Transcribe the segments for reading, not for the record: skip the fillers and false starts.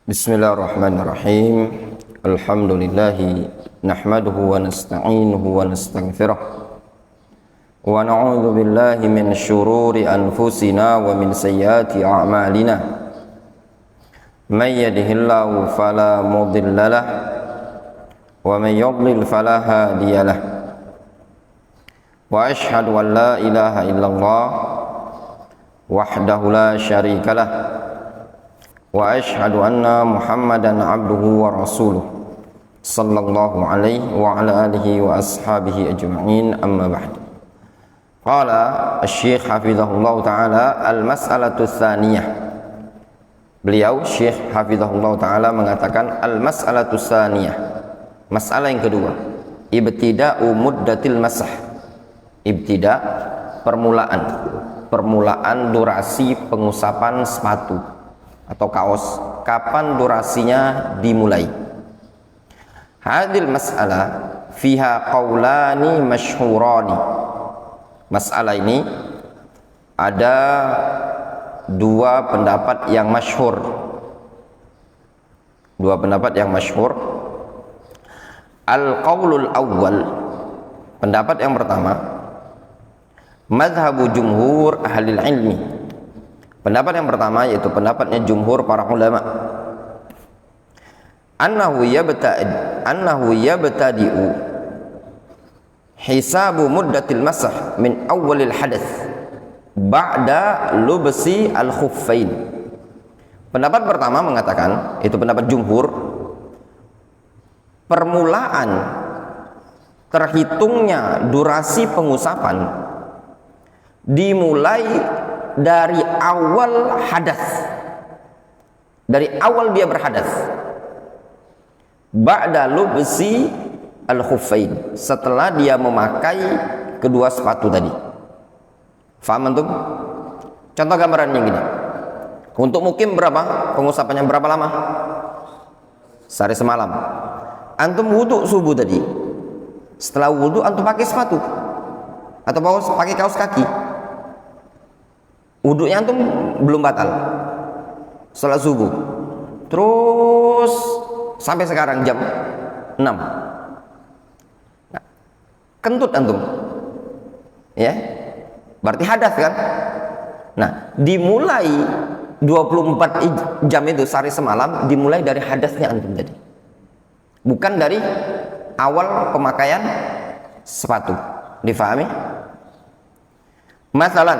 Bismillahirrahmanirrahim. Alhamdulillahi nahmaduhu wa nasta'inuhu wa nastaghfiruh wa na'udzu billahi min syururi anfusina wa min sayyiati a'malina. May yahdihillahu fala mudilla lahu wa may yudlil fala hadiya lahu. Wa asyhadu an la ilaha illallah wahdahu la syarika lahu wa asyhadu anna Muhammadan abduhu wa rasuluh sallallahu alaihi wa ala alihi wa ashabihi ajma'in, amma ba'd. Qala asy-syekh hafizahullah ta'ala al-mas'alatu tsaniyah. Beliau Syekh hafizahullah ta'ala mengatakan al-mas'alatu tsaniyah, masalah yang kedua, ibtida'u muddatil masah. Ibtida' permulaan durasi pengusapan sepatu atau kaos, kapan durasinya dimulai. Hadil mas'alah fiha qaulani masyhurani. Masalah ini ada dua pendapat yang masyhur. Al-qaulul awwal, pendapat yang pertama, mazhabu jumhur ahlil ilmi. Pendapat yang pertama yaitu pendapatnya jumhur para ulama. Annahu yabtadi'u hisabu muddatil masah min awwalil hadath ba'da lubsi al-khuffain. Pendapat pertama mengatakan, itu pendapat jumhur, permulaan terhitungnya durasi pengusapan dimulai dari awal hadas, dari awal dia berhadas, ba'da lubsi al-khuffain, setelah dia memakai kedua sepatu tadi. Faham antum? Contoh gambarannya gini. Untuk mukim berapa pengusapannya, berapa lama? Sehari semalam. Antum wudu subuh tadi, setelah wudu antum pakai sepatu atau pakai kaos kaki, wudunya antum belum batal salat subuh, terus sampai sekarang jam 6. Nah, kentut antum, ya, berarti hadas kan? Nah, dimulai 24 jam itu sehari semalam dimulai dari hadasnya antum tadi, bukan dari awal pemakaian sepatu. Difahami? Masalan,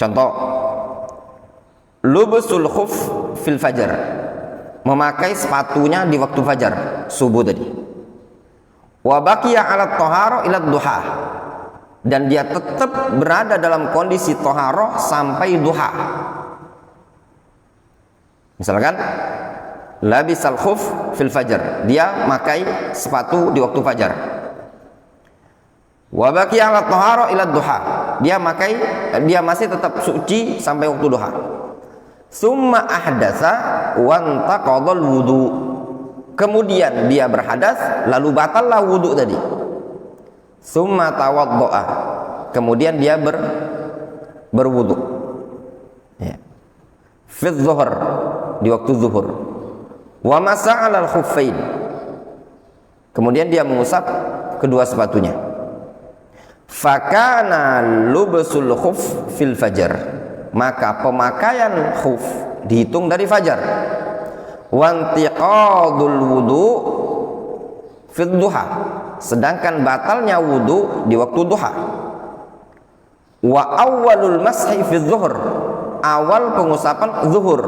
contoh, lubsul khuf fil fajar, memakai sepatunya di waktu fajar, subuh tadi. Wa baqiya 'ala thaharah ila duha, dan dia tetap berada dalam kondisi thaharah sampai duha. Misalkan labisal khuf fil fajar, dia pakai sepatu di waktu fajar. Wa baqiya 'ala thaharah ila duha, dia masih tetap suci sampai waktu duha. Summa ahdatsa wa antaqadal wudu, kemudian dia berhadas lalu batallah wudu tadi. Summa tawaddoa, kemudian dia berwudu, ya, fi dhuhr, di waktu zuhur. Wa masa'a al khuffain, kemudian dia mengusap kedua sepatunya. Fakana lubsul khuf fil fajar, maka pemakaian khuf dihitung dari fajar. Wantiqadul wudu fid duha, sedangkan batalnya wudu di waktu duha. Wa awwalul mashi fid zuhur, awal pengusapan zuhur,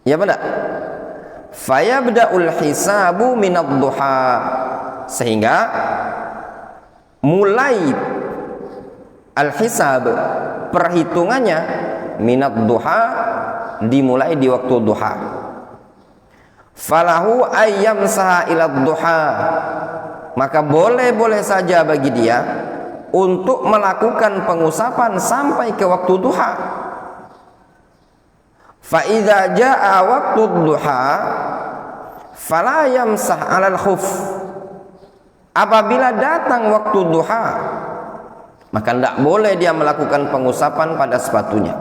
ya benar. Fayabda'ul hisabu minad duha, sehingga mulai al-hisab, perhitungannya, minat duha, dimulai di waktu duha. Falahu ayyam saha ila duha, maka boleh-boleh saja bagi dia untuk melakukan pengusapan sampai ke waktu duha. Fa idza jaa waktu duha fala yamsah 'alal khuf, apabila datang waktu duha maka tidak boleh dia melakukan pengusapan pada sepatunya.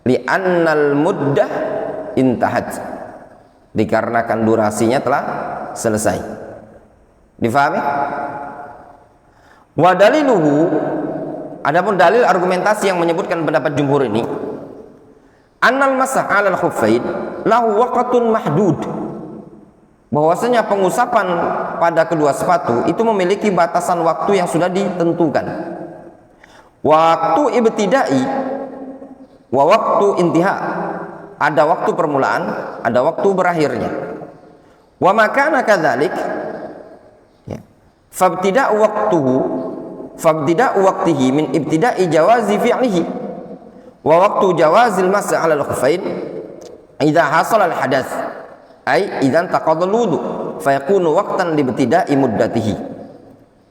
Li'annal muddah intahat, dikarenakan durasinya telah selesai. Difahami? Wa daliluhu, adapun dalil argumentasi yang menyebutkan pendapat jumhur ini, annal masah 'alal khuffain lahu waqtun mahdud, bahwasanya pengusapan pada kedua sepatu itu memiliki batasan waktu yang sudah ditentukan. Waktu ibtidai wa waktu intiha, ada waktu permulaan, ada waktu berakhirnya. Wa makana kadzalik, ya, fabtida'u waqtihi min ibtida'i jawazi fi'lihi wa waqtu jawazil mas'i 'alal khuffain idza hasala al hadath ay idzan taqadda al wudu fa yakunu waqtan li ibtida'i muddatihi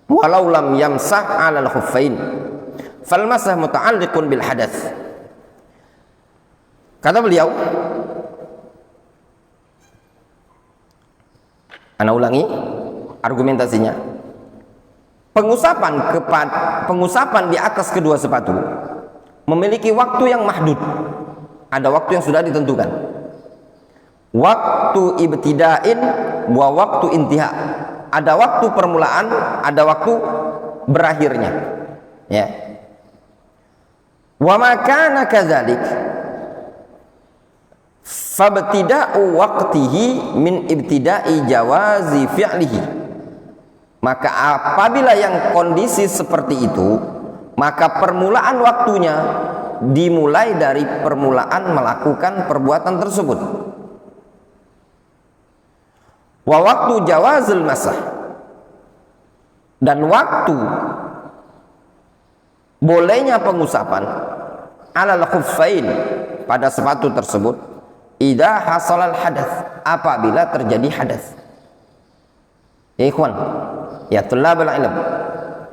walau lam yamsah 'alal khuffain fal masah muta'alliqun bil hadath. Kata beliau, ana ulangi argumentasinya, pengusapan di atas kedua sepatu memiliki waktu yang mahdud, ada waktu yang sudah ditentukan. Waktu ibtida'in wa waktu intiha, ada waktu permulaan, ada waktu berakhirnya, ya. Wa ma kana kadzalik fabtida'u waqtihi min ibtida'i jawazi fi'lihi, maka apabila yang kondisi seperti itu, maka permulaan waktunya dimulai dari permulaan melakukan perbuatan tersebut. Wa waktu jawazil masah, dan waktu bolehnya pengusapan alal khuffain pada sepatu tersebut idza hasalal hadath, apabila terjadi hadas. Ya ikhwan, ya tulabul ilm,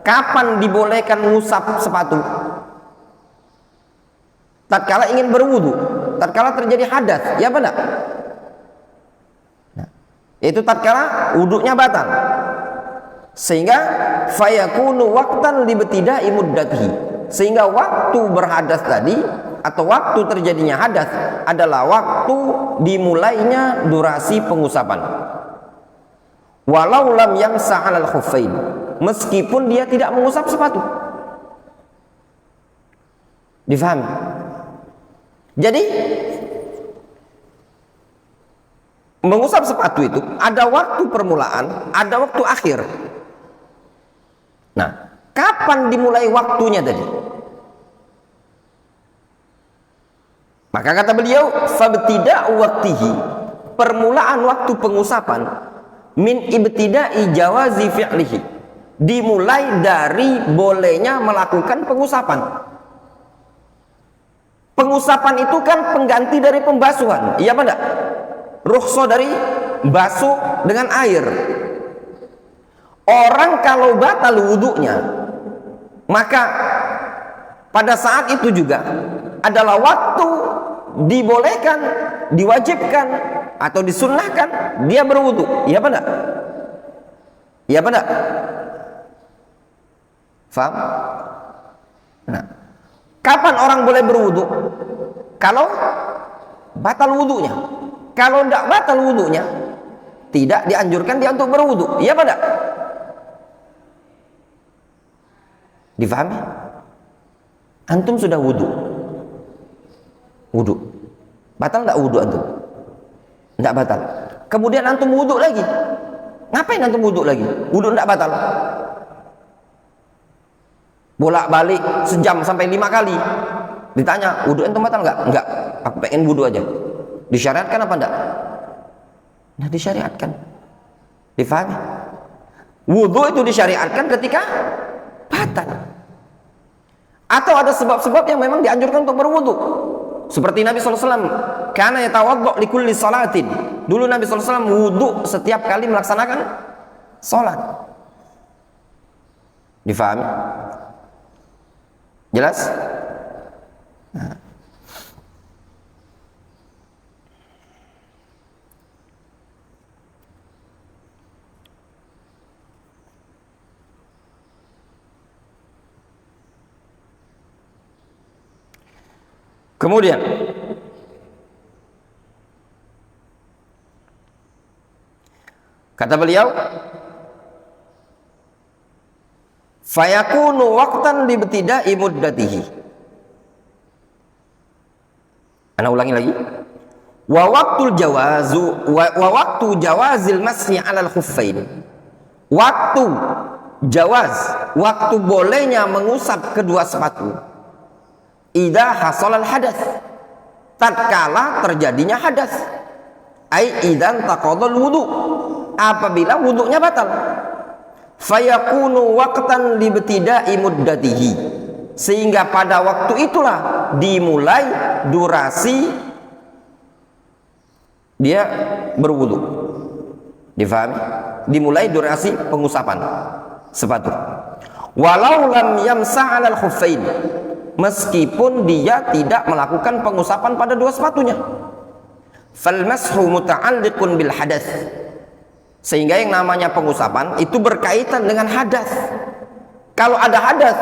kapan dibolehkan ngusap sepatu? Tatkala ingin berwudu, tatkala terjadi hadas, ya benar. Nah, itu tatkala wudunya batal, sehingga fayakunu waqtan libtida'i muddatihi, sehingga waktu berhadas tadi atau waktu terjadinya hadas adalah waktu dimulainya durasi pengusapan. Walau lam yamsah 'alal khuffain, meskipun dia tidak mengusap sepatu. Difahami? Jadi mengusap sepatu itu ada waktu permulaan, ada waktu akhir. Nah, kapan dimulai waktunya tadi? Maka kata beliau, fabtida'u waqtihi, permulaan waktu pengusapan, min ibtida'i jawazi fi'lihi, dimulai dari bolehnya melakukan pengusapan. Pengusapan itu kan pengganti dari pembasuhan, iya apa enggak? Rukhsah dari basuh dengan air. Orang kalau batal wudunya, maka pada saat itu juga adalah waktu dibolehkan, diwajibkan atau disunnahkan dia berwudu. Iya apa enggak? Iya apa enggak? Faham? Nah, kapan orang boleh berwudu? Kalau batal wudunya. Kalau enggak batal wudunya, tidak dianjurkan dia untuk berwudu. Iya apa enggak? Difahami? Antum sudah wudu. Wudu. Batal enggak wudu antum? Enggak batal. Kemudian antum wudu lagi. Ngapain antum wudu lagi? Wudu enggak batal. Bolak-balik sejam sampai 5 kali. Ditanya, wudu antum batal enggak? Enggak. Aku pengen wudu aja. Disyariatkan apa enggak? Nah, disyariatkan. Difahami? Wudu itu disyariatkan ketika batal. Atau ada sebab-sebab yang memang dianjurkan untuk berwudu. Seperti Nabi SAW, karena yatawaddu likulli salatin. Dulu Nabi SAW wudu setiap kali melaksanakan salat. Difahami? Jelas? Nah. Kemudian Kata beliau, fayakunu waqtan libtida'i muddatihi. Ana ulangi lagi. Wa waqtu jawazil masyi 'alal khuffain. Waktu jawaz, waktu bolehnya mengusap kedua sepatu. Idza hasalal hadas. Tatkala terjadinya hadas. Ai idzan taqadal wudu. Apabila wudunya batal. Fayakunu waqtan libtida'i muddatihi. Sehingga pada waktu itulah dimulai durasi dia berwudu. Difahami? Dimulai durasi pengusapan sepatu. Walau lam yamsah 'alal khuffain. Meskipun dia tidak melakukan pengusapan pada dua sepatunya. Fal mashu muta'alliqun bil hadas. Sehingga yang namanya pengusapan itu berkaitan dengan hadas. Kalau ada hadas,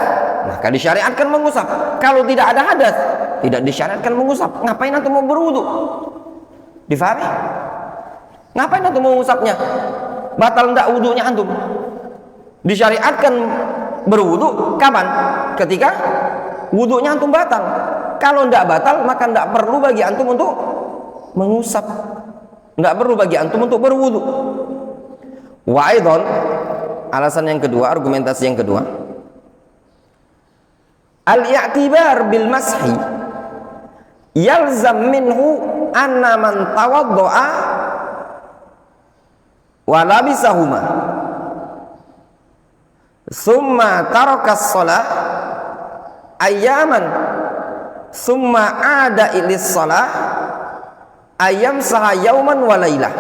maka disyariatkan mengusap. Kalau tidak ada hadas, tidak disyariatkan mengusap. Ngapain antum mau berwudu? Difahami? Ngapain antum mau mengusapnya? Batal enggak wudunya antum? Disyariatkan berwudu kapan? Ketika wudunya antum batal. Kalau enggak batal, maka enggak perlu bagi antum untuk mengusap. Enggak perlu bagi antum untuk berwudu. Wa aidan, alasan yang kedua, argumentasi yang kedua, al-i'tibar bil mashi yalzam minhu anna man tawadda'a wa labisahuma summa taraka as-shalah ayyaman summa ada ilis shalah ayyam saha yauman wa lailah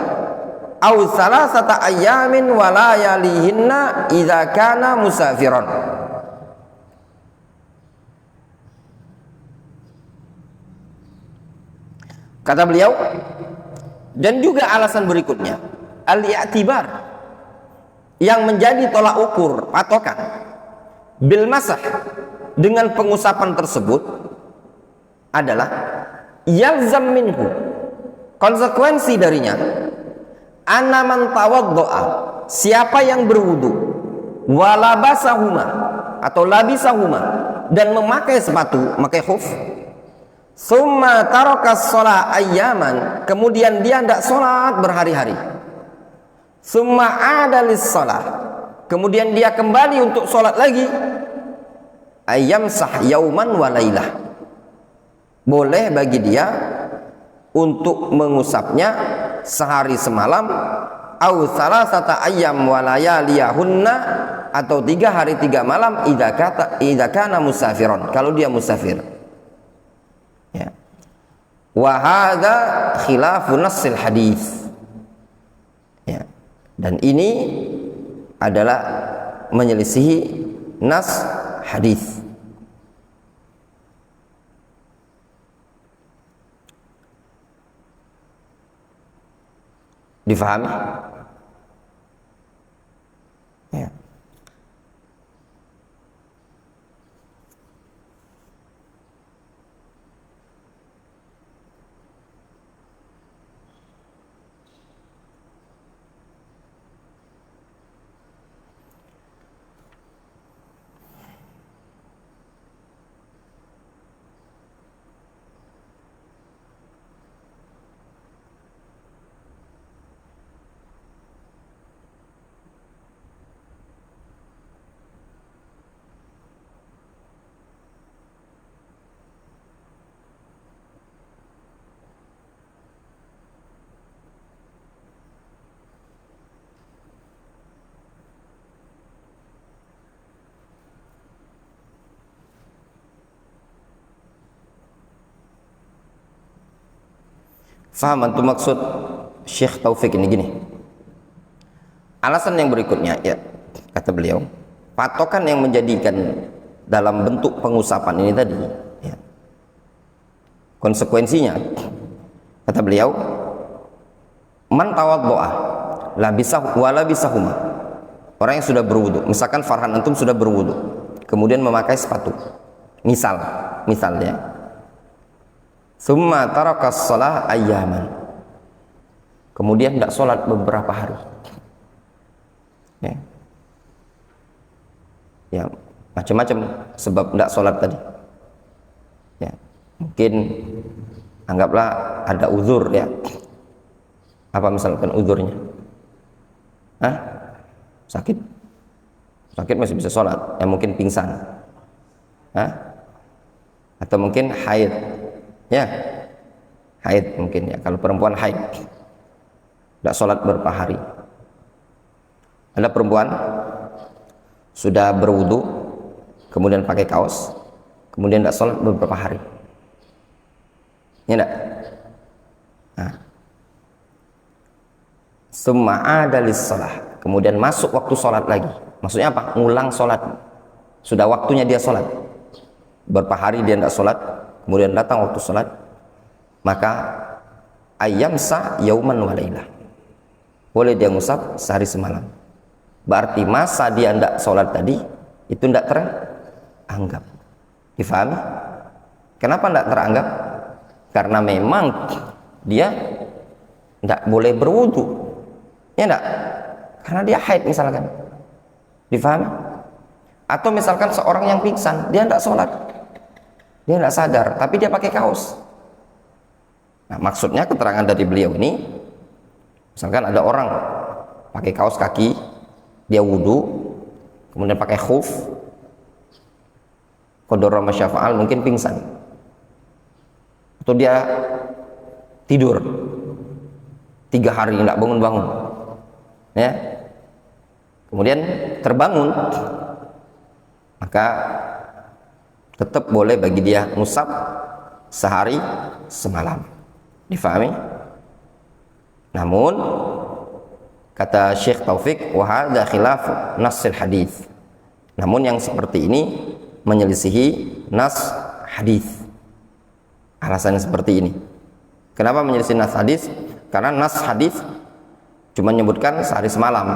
aw salasata ayyamin wa layalihinna idza kana musafiran. Kata beliau, dan juga alasan berikutnya, al-i'tibar, yang menjadi tolak ukur, patokan, bil masah, dengan pengusapan tersebut adalah yalzam minhu, konsekuensi darinya, anna man tawaddo'a, siapa yang berwudu, walabasahuma atau labisahuma, dan memakai sepatu, memakai khuf, summa tarakas sholat ayyaman, kemudian dia tidak sholat berhari-hari, summa adalis sholat, kemudian dia kembali untuk sholat lagi, ayyam sah yauman walailah, boleh bagi dia untuk mengusapnya sehari semalam, au salasata ayyam walayaliyahunna, atau 3 hari 3 malam, idza kana musafiron, kalau dia musafir. Ya. Wa hadza khilafu nassil hadis. Ya. Dan ini adalah menyelisihi nas hadis. Difahami? Ya. Faham antum maksud Syekh Taufik ini gini. Alasan yang berikutnya, ya, kata beliau, patokan yang menjadikan dalam bentuk pengusapan ini tadi, ya, konsekuensinya, kata beliau, man tawaddo'a labisah wala bisahuma, orang yang sudah berwudu, misalkan Farhan antum sudah berwudu, kemudian memakai sepatu, misalnya, summa tarakas shalah ayyaman, kemudian tidak sholat beberapa hari, Ya, ya macam-macam sebab tidak sholat tadi. Ya, mungkin anggaplah ada uzur ya. Apa misalkan uzurnya? Hah? Sakit? Sakit masih bisa sholat. Ya mungkin pingsan. Hah? Atau mungkin haid. Ya, haid mungkin ya. Kalau perempuan haid, tidak sholat beberapa hari. Ada perempuan sudah berwudu, kemudian pakai kaos, kemudian tidak sholat beberapa hari. Ya enggak? Nah. Summa adalis sholat, kemudian masuk waktu sholat lagi. Maksudnya apa? Ngulang sholat. Sudah waktunya dia sholat. Beberapa hari dia tidak sholat, kemudian datang waktu sholat, maka ayyamsa yauman walailah. Boleh dia ngusap sehari semalam. Berarti masa dia tidak sholat tadi itu tidak teranggap. Difahami? Kenapa tidak teranggap? Karena memang dia tidak boleh berwudu. Ya enggak? Karena dia haid misalkan. Difahami? Atau misalkan seorang yang pingsan, dia tidak sholat, dia tidak sadar, tapi dia pakai kaos. Nah, maksudnya keterangan dari beliau ini, misalkan ada orang pakai kaos kaki, dia wudu, kemudian pakai khuf, qadara masyafa'al, mungkin pingsan, atau dia tidur 3 hari tidak bangun-bangun, ya, kemudian terbangun, maka tetap boleh bagi dia ngusap sehari semalam. Difahami? Namun kata Syekh Taufik, wa hadza khilaf nassil hadis. Namun yang seperti ini menyelisihi nas hadis. Alasannya seperti ini. Kenapa menyelisihi nas hadis? Karena nas hadis cuma menyebutkan sehari semalam.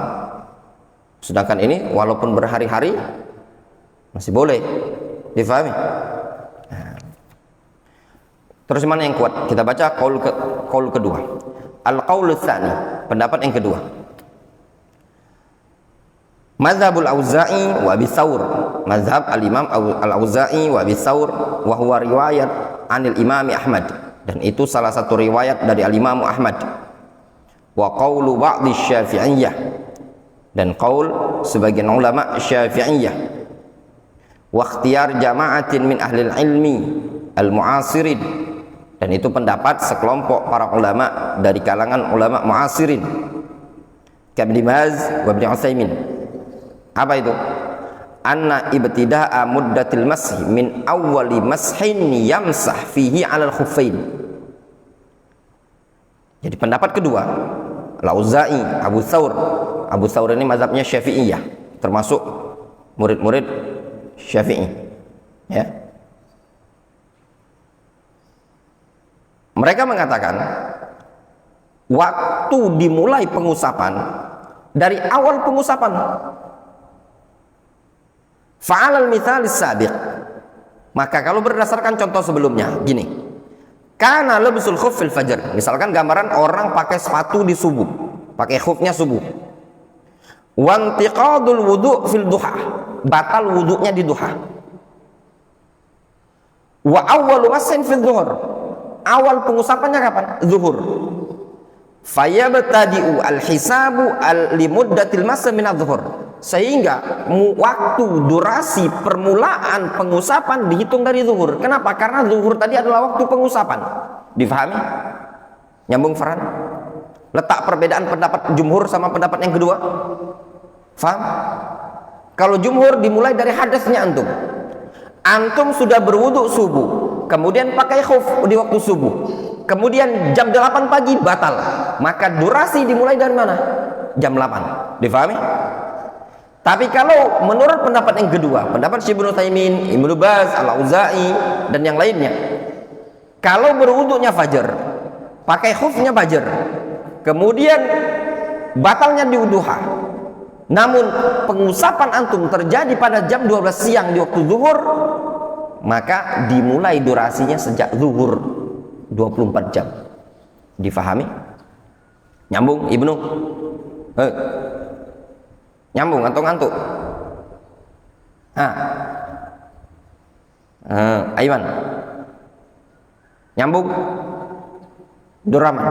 Sedangkan ini walaupun berhari-hari masih boleh. Difahami? Nah. Terus mana yang kuat? Kita baca qaul kedua. Al-qaul tsani, pendapat yang kedua. Mazhabul Auza'i wa Abi Tsaur. Mazhab al-Imam Al-Auza'i wa Abi Tsaur wa huwa riwayat anil Imam Ahmad. Dan itu salah satu riwayat dari al-Imam Ahmad. Wa qaulu ba'dhi Syafi'iyah. Dan qaul sebagian ulama Syafi'iyah. Wa ikhtiyar jama'atin min ahli ilmi al-mu'asirin. Dan itu pendapat sekelompok para ulama dari kalangan ulama mu'asirin. Ibnu Baz wa Ibnu Utsaimin. Apa itu? Anna ibtida'a muddatil masih min awwali mashin yamsah fihi 'alal khuffain. Jadi pendapat kedua, Al-Auza'i, Abu Tsaur. Abu Tsaur ini mazhabnya Syafi'iyah, termasuk murid-murid Syafi'i. Ya. Mereka mengatakan waktu dimulai pengusapan dari awal pengusapan. Fa'alal mithalis sabiq. Maka kalau berdasarkan contoh sebelumnya, gini. Kana labsul khuf fil fajr. Misalkan gambaran orang pakai sepatu di subuh, pakai khufnya subuh. Wantiqadul wudu fil duha. Batal wudunya di duha. Wa awwalu masin fil dhuhr. Awal pengusapannya kapan? Zuhur. Fayabtadi'u al-hisabu limuddatil masa min adh-dhuhr. Sehingga waktu durasi permulaan pengusapan dihitung dari zuhur. Kenapa? Karena zuhur tadi adalah waktu pengusapan. Difahami? Nyambung Farhan? Letak perbedaan pendapat jumhur sama pendapat yang kedua? Faham? Kalau jumhur dimulai dari hadasnya antum. Antum sudah berwudu subuh, kemudian pakai khuf di waktu subuh, kemudian jam 8 pagi batal, maka durasi dimulai dari mana? Jam 8. Difahami? Tapi kalau menurut pendapat yang kedua, pendapat Syekh Ibnu Utsaimin, Ibnu Baz, Al-Auza'i dan yang lainnya, kalau berwudunya fajar, pakai khufnya fajar, kemudian batalnya di duha, namun pengusapan antum terjadi pada jam 12 siang di waktu zuhur, maka dimulai durasinya sejak zuhur 24 jam. Difahami? Nyambung Ibnu? Nyambung atau ngantuk? Aiman. Nyambung? Abdurrahman.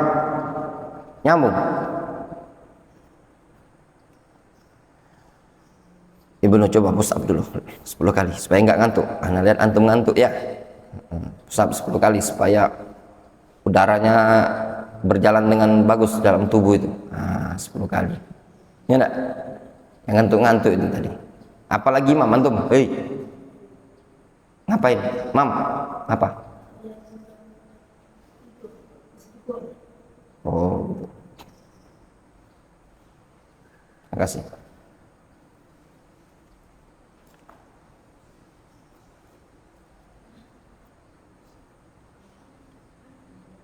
Nyambung? Ibnu coba push up dulu 10 kali supaya nggak ngantuk. Ana lihat antum ngantuk ya. Push up 10 kali supaya udaranya berjalan dengan bagus dalam tubuh itu. 10 kali. Ya enggak? Yang ngantuk-ngantuk itu tadi. Apalagi Mam antum? Hei. Ngapain? Mam, apa? Oh. Terima kasih.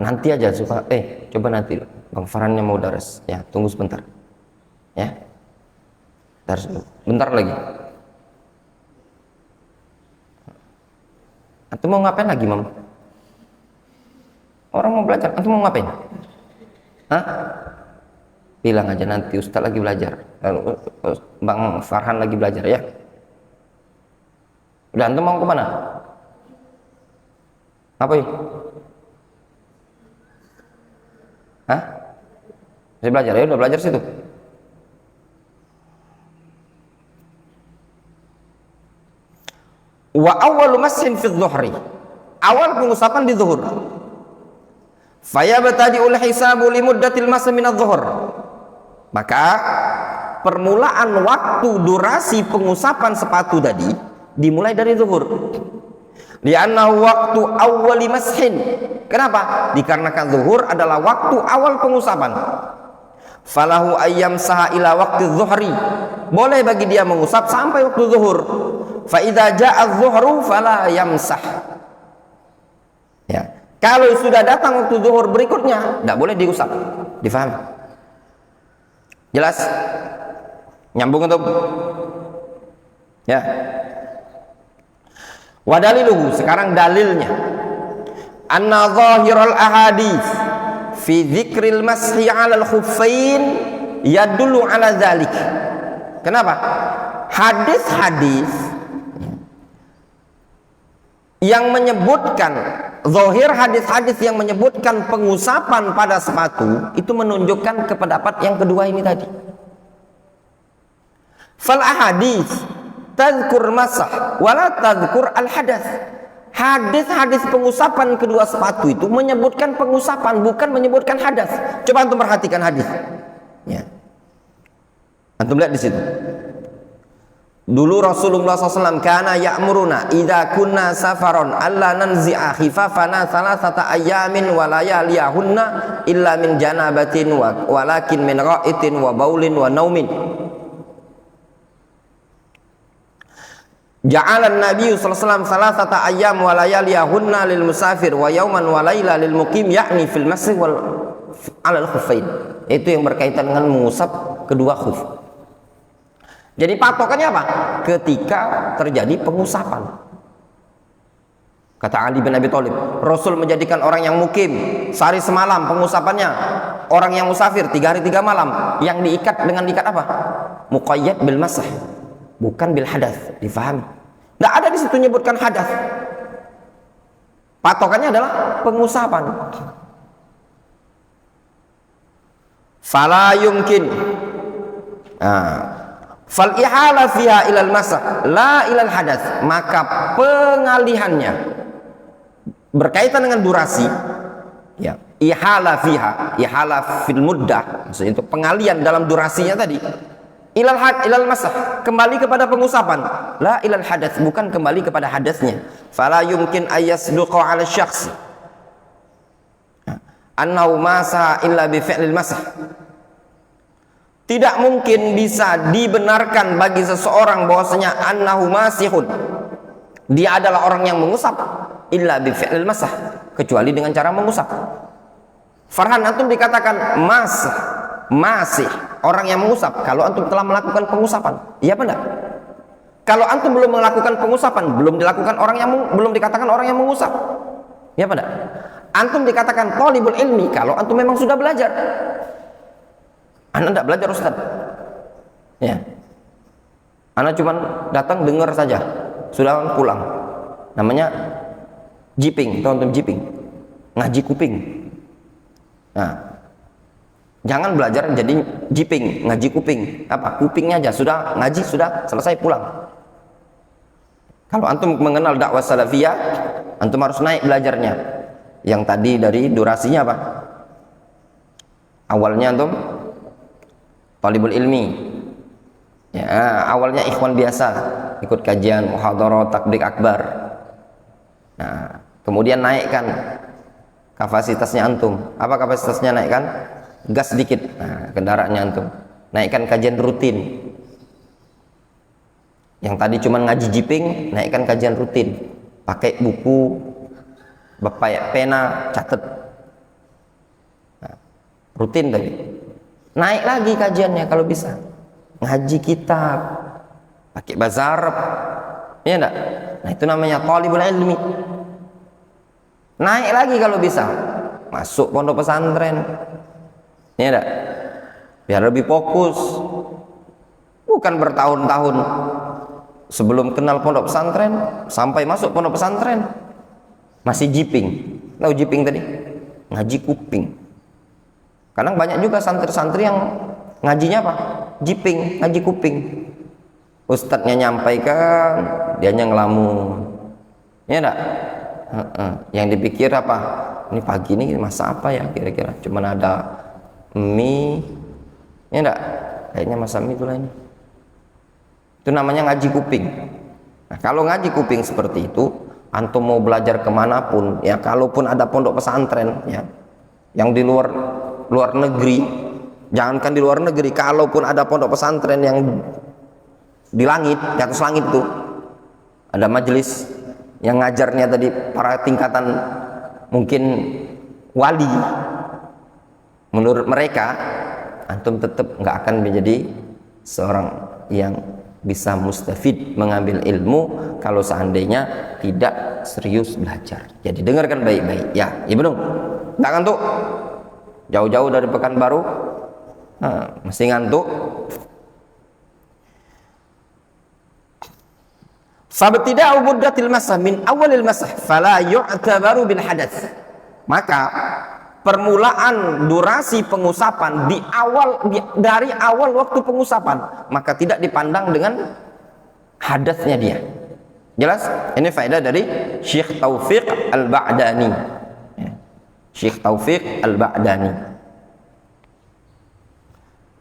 Nanti aja suka coba nanti Bang Farhannya mau daras ya, tunggu sebentar ya, daras bentar lagi. Antum mau ngapain lagi Mam? Orang mau belajar, antum mau ngapain? Bilang aja nanti Ustaz lagi belajar, Bang Farhan lagi belajar ya. Udah, antum mau kemana? Apa ini? Saya belajar ya, udah belajar situ. Wa awwalu mashin fi dhuhri, awal pengusapan di zuhur. Fayabtadi'ul hisabu li muddatil mas min adh-dhuhr. Maka permulaan waktu durasi pengusapan sepatu tadi dimulai dari zuhur. Li'annahu waktu awwali mashin. Kenapa? Dikarenakan zuhur adalah waktu awal pengusapan. Falahu ayyam saha ila waktu zuhri. Boleh bagi dia mengusap sampai waktu zuhur. Fa idza ja'a zuhru fala yamsah. Ya. Kalau sudah datang waktu zuhur berikutnya, tidak boleh diusap. Difahami? Jelas? Nyambung untuk? Ya. Wa daliluhu, sekarang dalilnya. Anna zahirul ahadits fi dzikril mashi 'alal khuffain yadullu 'ala dzalik. Kenapa? Hadis-hadis yang menyebutkan, zahir hadis-hadis yang menyebutkan pengusapan pada sepatu itu menunjukkan ke pendapat yang kedua ini tadi. Fal ahadits tadhkur masah wala tadhkur al hadath. Hadis-hadis pengusapan kedua sepatu itu menyebutkan pengusapan, bukan menyebutkan hadas. Coba antum perhatikan hadis. Ya. Antum lihat di situ. Dulu Rasulullah SAW kana ya'muruna idza kunna safaron alla nanzi'a khifafana thalathata ayyamin wa layaliyahunna illa min janabatin walakin min ra'itin wa baulin wa naumin. Ja'alan Nabi sallallahu alaihi wasallam salasata ayyam wa layaliyahunna lil musafir wa yawman wa laila lil muqim, yakni fil masih wal 'alal khuffain. Itu yang berkaitan dengan mengusap kedua khuf. Jadi patokannya apa? Ketika terjadi pengusapan. Kata Ali bin Abi Thalib, Rasul menjadikan orang yang mukim sehari semalam pengusapannya, orang yang musafir 3 hari 3 malam, yang diikat dengan ikat apa? Muqayyad bil masah, bukan bil hadas. Difahami? Tidak ada di situ menyebutkan hadas. Patokannya adalah pengusapan. Fala yumkin. Fal ihala fiha ilal masah la ilal hadas. Maka pengalihannya berkaitan dengan durasi, ya, ihala fiha, ihala fil muddah, maksudnya itu pengalian dalam durasinya tadi, ilal masah, kembali kepada pengusapan, la ilal hadas, bukan kembali kepada hadasnya. Fala yumkin ayasduqa 'ala syakhs annahu masa illa bi fi'lil masah. Tidak mungkin bisa dibenarkan bagi seseorang bahwasanya annahu masihun, dia adalah orang yang mengusap, illa bi fi'lil masah, kecuali dengan cara mengusap. Farhan, antum dikatakan masih orang yang mengusap kalau antum telah melakukan pengusapan. Iya apa enggak? Kalau antum belum melakukan pengusapan, belum dikatakan orang yang mengusap. Iya apa enggak? Antum dikatakan thalibul ilmi kalau antum memang sudah belajar. Anda tidak belajar Ustaz. Ya. Anak cuman datang dengar saja, sudah pulang. Namanya jiping, tahu jiping? Ngaji kuping. Nah, jangan belajar jadi jiping, ngaji kuping. Apa? Kupingnya aja, sudah ngaji, sudah selesai pulang. Kalau antum mengenal dakwah salafiyah, antum harus naik belajarnya. Yang tadi dari durasinya apa? Awalnya antum talibul ilmi. Ya, awalnya ikhwan biasa, ikut kajian, muhadharah, takbir akbar. Nah, kemudian naikkan kapasitasnya antum. Apa kapasitasnya naikkan? Gas sedikit. Nah, kendaraannya antum. Naikkan kajian rutin. Yang tadi cuma ngaji jiping, naikkan kajian rutin. Pakai buku, pena, catat. Nah, rutin tadi. Naik lagi kajiannya kalau bisa. Ngaji kitab, pakai bahasa Arab. Iya enggak? Nah, itu namanya talibul ilmi. Naik lagi kalau bisa. Masuk pondok pesantren. Iya enggak? Biar lebih fokus. Bukan bertahun-tahun sebelum kenal pondok pesantren sampai masuk pondok pesantren masih jiping. Tahu jiping tadi? Ngaji kuping. Kadang banyak juga santri-santri yang ngajinya apa? Jiping, ngaji kuping. Ustadznya nyampaikan, dianya ngelamun. Ya enggak? Yang dipikir apa? Ini pagi ini masak apa ya kira-kira? Cuman ada mie. Ya enggak? Kayaknya masak mie itu lain. Itu namanya ngaji kuping. Nah, kalau ngaji kuping seperti itu, antum mau belajar kemanapun, ya kalaupun ada pondok pesantren, ya, yang di luar negeri, jangankan di luar negeri, kalaupun ada pondok pesantren yang di langit, di atas langit itu, ada majelis yang ngajarnya tadi para tingkatan mungkin wali, menurut mereka, antum tetap nggak akan menjadi seorang yang bisa mustafid mengambil ilmu kalau seandainya tidak serius belajar. Jadi dengarkan baik-baik ya, Ibnu. Nggak ngantuk? Jauh-jauh dari Pekanbaru, masih ngantuk? Sabtida'u muddatil masah min awalil masah fala yu'tabaru bil hadats. Maka permulaan durasi pengusapan dari awal waktu pengusapan maka tidak dipandang dengan hadatsnya dia. Jelas? Ini faedah dari Syekh Taufiq Al-Ba'dani. Syekh Taufiq Al-Ba'dani,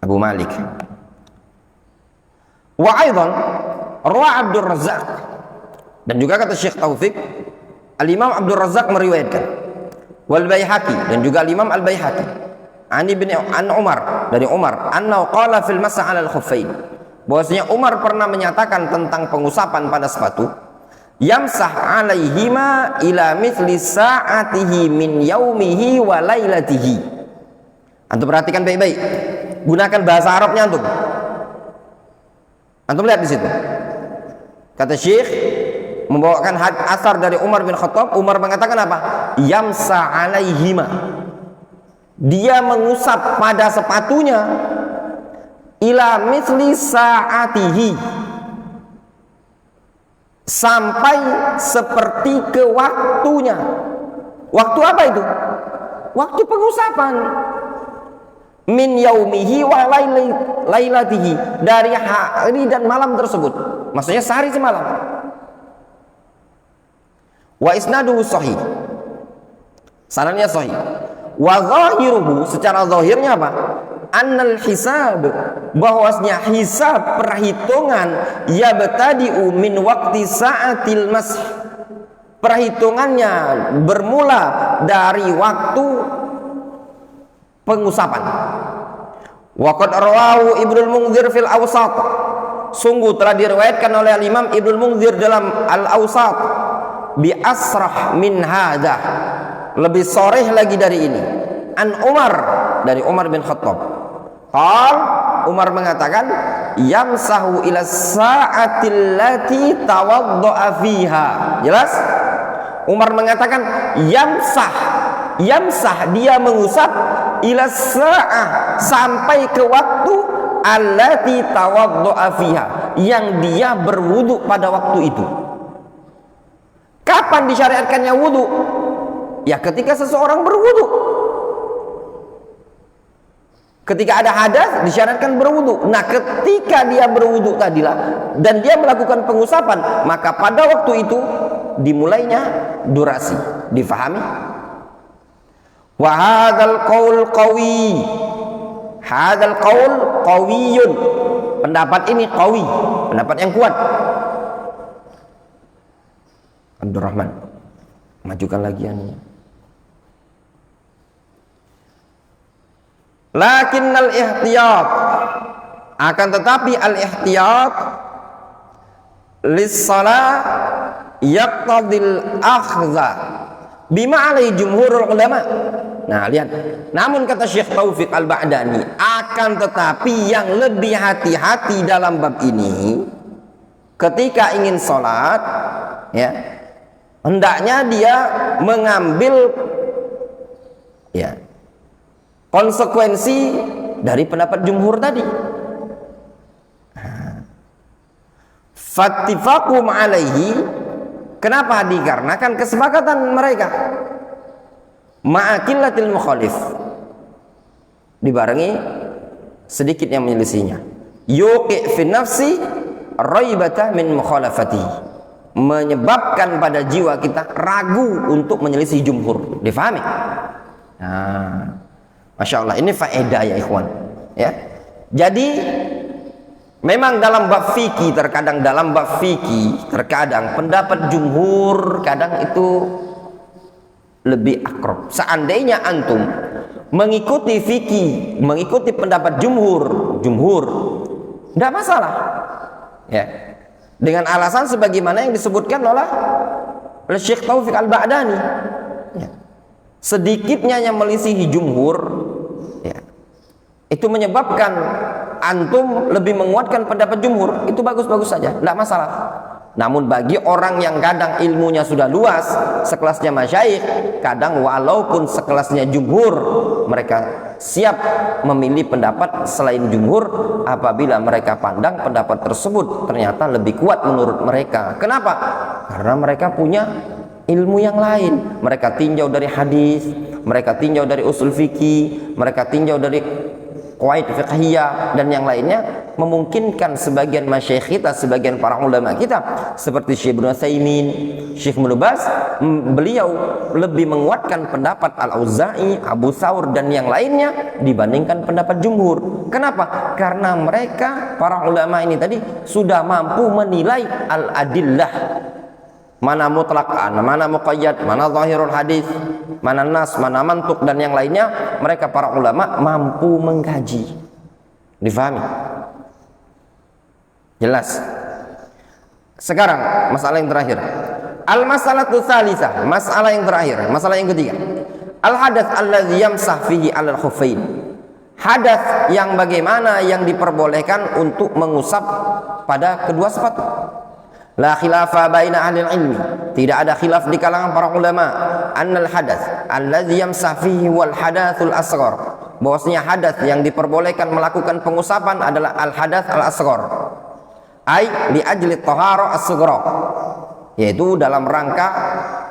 Abu Malik. Wa aidan rawa Abdul Razzaq, dan juga kata Syekh Taufiq, Al-Imam Abdul Razzaq meriwayatkan, wal Baihaqi, dan juga Al-Imam Al-Baihaqi, an Umar, dari Umar, annahu qala fil masah 'alal khuffain, bahwasanya Umar pernah menyatakan tentang pengusapan pada sepatu, yamsah 'alaihima ila mithli sa'atihi min yaumihi wa lailatihi. Antum perhatikan baik-baik, gunakan bahasa Arabnya antum. Antum lihat di situ. Kata Syekh membawakan asar dari Umar bin Khattab. Umar mengatakan apa? Yamsa alaihima, dia mengusap pada sepatunya ila misli sa'atihi, sampai seperti ke waktunya. Waktu apa itu? Waktu pengusapan. Min yaumihi wa lailatihi, dari hari dan malam tersebut, maksudnya sehari semalam. Wa isnaduhu sahih, sanadnya sahih. Wa zahiruhu, secara zahirnya apa? Annal hisab, bahwasanya hisab perhitungan yabtadi'u min waqti sa'atil masih, perhitungannya bermula dari waktu pengusapan. Wa qad rawahu Ibnul Munzir fil Awsat, sungguh telah diriwayatkan oleh Imam Ibnul Munzir dalam Al-Awsat bi asrah min hadza, lebih soreh lagi dari ini, an Umar, dari Umar bin Khattab. Qal, Umar mengatakan yamsahu ila sa'atil lati tawadda'a fiha. Jelas? Umar mengatakan yamsah, dia mengusap ila sa'ah, sampai ke waktu allati tawadda'a fiha, yang dia berwudu pada waktu itu. Kapan disyariatkannya wudu? Ya ketika seseorang berwudu. Ketika ada hadas disyariatkan berwudu. Nah ketika dia berwudu tadilah dan dia melakukan pengusapan, maka pada waktu itu dimulainya durasi. Difahami? Wa hadzal qaul qawi. Hadzal qaul qawiyun. Pendapat ini qawi, pendapat yang kuat. Abdurrahman, majukan lagi anunya. Lakinnal ihtiyat, akan tetapi al ihtiyat lis-shalah yaqtadil akhdha bima alai jumhurul ulama. Nah, lihat. Namun kata Syekh Taufik Al-Ba'dani, akan tetapi yang lebih hati-hati dalam bab ini ketika ingin sholat, ya, hendaknya dia mengambil ya konsekuensi dari pendapat jumhur tadi. Fattifaqum alaihi, kenapa? Dikarenakan kesepakatan mereka ma'akillatil mukhalif, dibarengi sedikit yang menyelisihinya. Yuqi fi nafsi raibata min mukhalafati, menyebabkan pada jiwa kita ragu untuk menyelisih jumhur. Difahami? Nah, Masya Allah, ini faedah ya ikhwan ya. Jadi memang dalam bab fikih, terkadang pendapat jumhur kadang itu lebih akrab. Seandainya antum mengikuti fikih, mengikuti pendapat jumhur tidak masalah ya, dengan alasan sebagaimana yang disebutkan oleh Syekh Taufik Al-Ba'dani ya. Sedikitnya yang melisihi jumhur ya, itu menyebabkan antum lebih menguatkan pendapat jumhur, itu bagus-bagus saja, tidak masalah. Namun bagi orang yang kadang ilmunya sudah luas, sekelasnya masyayikh, kadang walaupun sekelasnya jumhur, mereka siap memilih pendapat selain jumhur apabila mereka pandang pendapat tersebut ternyata lebih kuat menurut mereka. Kenapa? Karena mereka punya ilmu yang lain. Mereka tinjau dari hadis, mereka tinjau dari usul fikih, mereka tinjau dari qawaid fiqhiyah dan yang lainnya, memungkinkan sebagian masyayikh kita, sebagian para ulama kita seperti Syekh Ibnu Utsaimin, Syekh Ibnu Baz, beliau lebih menguatkan pendapat Al-Auza'i, Abu Thawr dan yang lainnya dibandingkan pendapat jumhur. Kenapa? Karena mereka para ulama ini tadi sudah mampu menilai al-adillah, mana mutlaqan, mana muqayyad, mana zahirul hadis, mana nas, mana mantuk dan yang lainnya. Mereka para ulama mampu mengkaji. Difahami? Jelas? Sekarang masalah yang terakhir. Al-masalatu tsalisah, masalah yang terakhir, masalah yang ketiga. Al-hadath alladzi yamsah fihi 'alal khuffain. Hadath yang bagaimana yang diperbolehkan untuk mengusap pada kedua sepatu. La khilafa baina ahli ilmi, tidak ada khilaf di kalangan para ulama, annal hadath alladzi yamsah fihi wal hadathul asghar, bahwasanya hadath yang diperbolehkan melakukan pengusapan adalah al hadath al asghar, ai li ajli taharah as-sughra, yaitu dalam rangka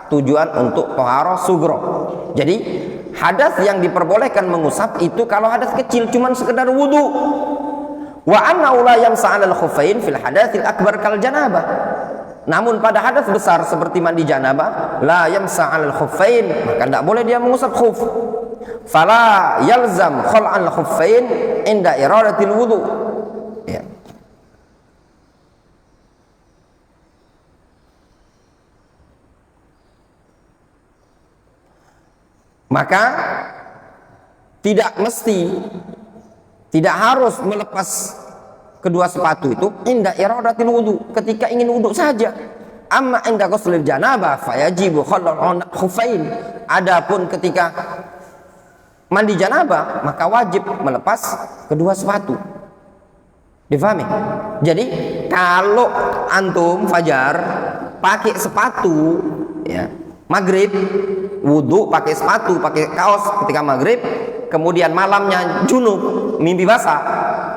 tujuan untuk taharah sughra. Jadi hadath yang diperbolehkan mengusap itu kalau hadath kecil cuman sekedar wudu. Wa annahu la yamsa 'alal khuffain fil hadatsil akbar kal janabah. Namun pada hadas besar seperti mandi janabah, la yamsa 'alal khuffain, maka tidak boleh dia mengusap khuf. Fala yalzam khal'al khuffain inda iradatil wudu. Ya. Maka tidak mesti, tidak harus melepas kedua sepatu itu inda iradatil wudu, ketika ingin wudu saja. Amma inda ghuslil janabah fayajibu khal'ul khuffain. Adapun ketika mandi janabah maka wajib melepas kedua sepatu. Difahami? Jadi kalau antum fajar pakai sepatu ya, maghrib wudu pakai sepatu, pakai kaos ketika maghrib, kemudian malamnya junub, mimpi basah,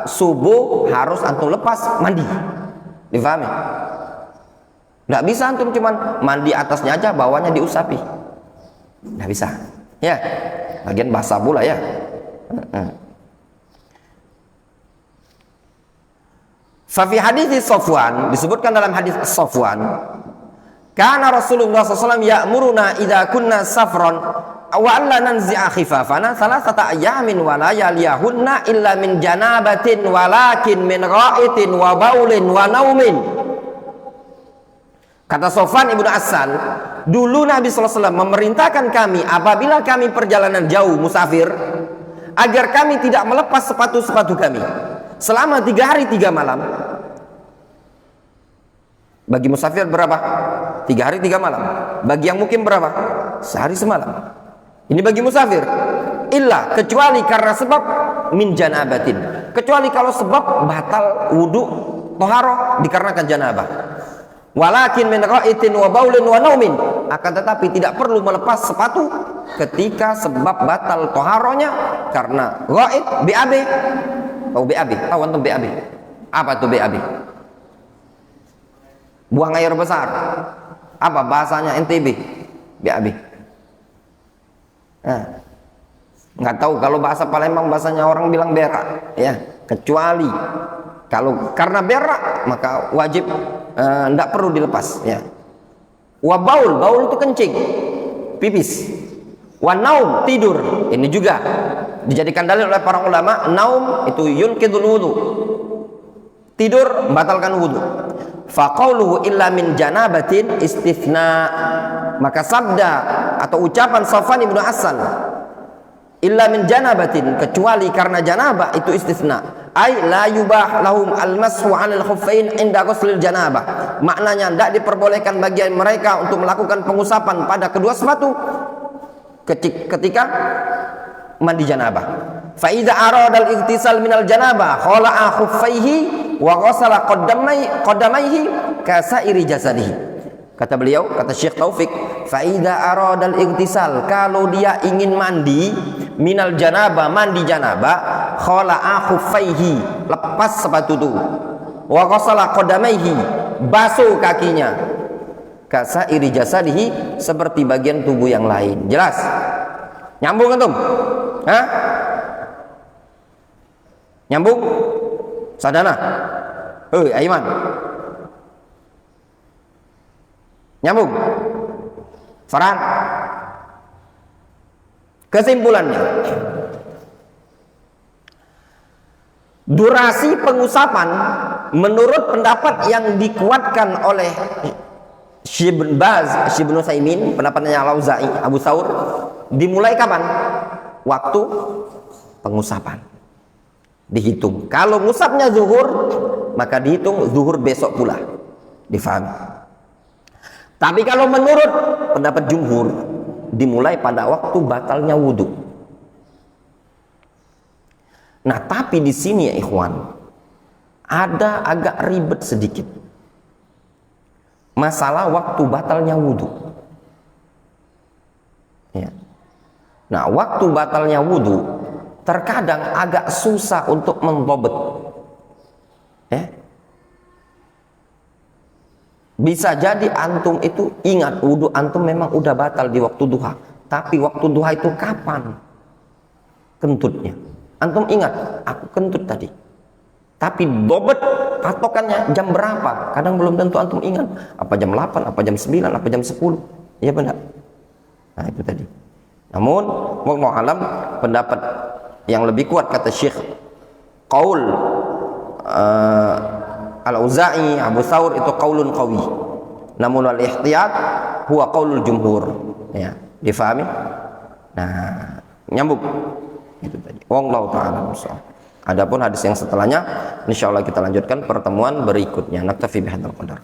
subuh harus antum lepas mandi. Difahami? Nggak bisa antum cuman mandi atasnya aja, bawahnya diusapi. Nggak bisa. Ya, bagian basah pula ya. Fafi hadits Sofwan, disebutkan dalam hadis Sofwan, karena Rasulullah SAW ya'muruna idza kunna safran wa alla nanzi'a khifafana salasata ayamin wa layaliyahunna illa min janabatin walakin min ra'itin wa baulin wa naumin. Kata Sofwan ibnu Asal, dulu Nabi SAW memerintahkan kami apabila kami perjalanan jauh musafir, agar kami tidak melepas sepatu-sepatu kami selama 3 hari 3 malam. Bagi musafir berapa? 3 hari 3 malam. Bagi yang mukim berapa? Sehari semalam. Ini bagi musafir. Illa, kecuali karena sebab min janabatin, kecuali kalau sebab batal wudu toharoh dikarenakan janabah. Walakin min ra'itin wa baulin wa naumin, akan tetapi tidak perlu melepas sepatu ketika sebab batal toharohnya karena ra'id BAB. Oh, BAB, tahu antum BAB? Apa tuh BAB? Buang air besar. Apa bahasanya NTB? BAB. Nah, nggak tahu kalau bahasa Palembang bahasanya orang bilang berak, ya. Kecuali kalau karena berak maka wajib nggak perlu dilepas, ya. Wa baul, baul itu kencing, pipis. Wa naum, tidur. Ini juga dijadikan dalil oleh para ulama. Naum itu yunqidul wudu, tidur membatalkan wudu. Faqauluhu illa min janabatin istithna, maka sabda atau ucapan Sofwan ibnu Asal illa min janabatin, kecuali karena janabah, itu istithna. Ai la yubah lahum almashu 'alal khuffain inda ghuslil janabah, maknanya tidak diperbolehkan bagi mereka untuk melakukan pengusapan pada kedua sepatu ketika mandi janabah. Fa idza arada al-ightisal minal janabah khala'a khuffaihi wa ghasala qaddamaihi ka sa'iri jasadihi. Kata beliau, kata Syekh Taufik, fa idza arada al-ightisal, kalau dia ingin mandi minal janabah, mandi janabah, khala'a khuffaihi, lepas sepatu itu, wa ghasala qaddamaihi, basuh kakinya, ka sa'iri jasadihi, seperti bagian tubuh yang lain. Jelas? Nyambung antum? Hah? Nyambung? Sadana? Hei, Aiman. Nyambung? Farhan? Kesimpulannya, durasi pengusapan menurut pendapat yang dikuatkan oleh Syekh bin Baz, Syekh bin Utsaimin, pendapatnya Al-Auza'i, Abu Thawr, dimulai kapan? Waktu pengusapan. Dihitung. Kalau ngusapnya zuhur, maka dihitung zuhur besok pula. Difahami? Tapi kalau menurut pendapat jumhur, dimulai pada waktu batalnya wudhu. Nah, tapi di sini ya ikhwan, ada agak ribet sedikit. Masalah waktu batalnya wudhu. Ya. Nah, waktu batalnya wudhu terkadang agak susah untuk mendobet. Ya. Bisa jadi antum itu ingat wudhu antum memang udah batal di waktu duha, tapi waktu duha itu kapan kentutnya? Antum ingat, aku kentut tadi, tapi dobet patokannya jam berapa? Kadang belum tentu antum ingat. Apa jam 8, apa jam 9, apa jam 10? Iya benar. Nah itu tadi. Namun wallahu alam, pendapat yang lebih kuat kata Syekh qaul Al-Auza'i, Abu Thawr, itu qaulun qawi. Namun al-ihtiyat huwa qaulul jumhur. Ya, difahami? Nah, nyambung. Itu tadi. Wallahu ta'ala bishawab. Adapun hadis yang setelahnya insyaallah kita lanjutkan pertemuan berikutnya. Naktafi bihadzal qadar.